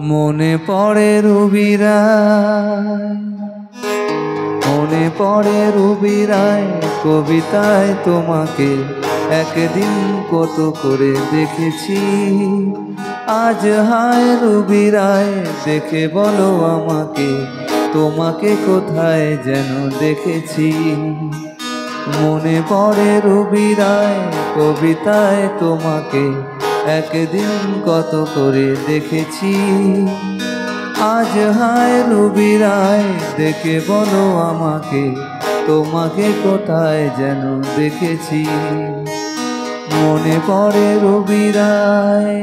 মনে পড়ে রুবিরায়, মনে পড়ে রুবিরায় কবিতায় তোমাকে একদিন কত করে দেখেছি। আজ হায় রুবিরায় দেখে বলো আমাকে, তোমাকে কোথায় যেন দেখেছি। মনে পড়ে রুবিরায় কবিতায় তোমাকে একদিন কত করে দেখেছি। আজ হায় রুবিরায় দেখে বলো আমাকে, তোমাকে কোথায় যেন দেখেছি। মনে পড়ে রুবিরায়।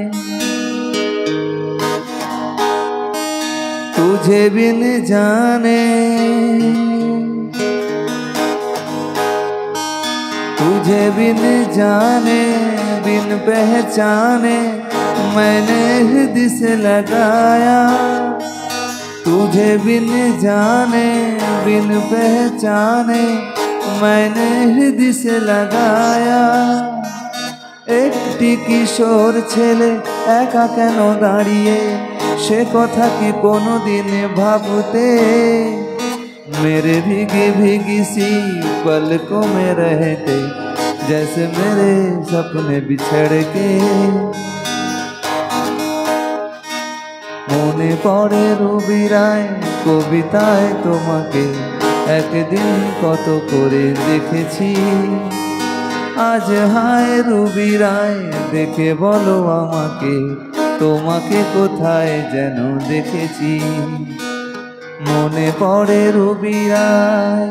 तुझे बिन जाने, तुझे बिन जाने बिन पहचाने मैंने हृदय से लगाया। तुझे बिन जाने बिन पहचाने मैंने हृदय से लगाया। একটি কিশোর ছেলে একা কেন দাঁড়িয়ে, সে কথা কি কোনোদিন ভাবতে। मेरे भीगी भीगी सी पलकों में रहते जैसे मेरे सपने बिछड़ के। মনে পড়ে রুবিরায় কবিতায় তোমাকে একদিন কত করে দেখেছি। আজ হায় রুবিরায় দেখে বলো আমাকে, তোমাকে কোথায় যেন দেখেছি। মনে পড়ে রুবিরায়।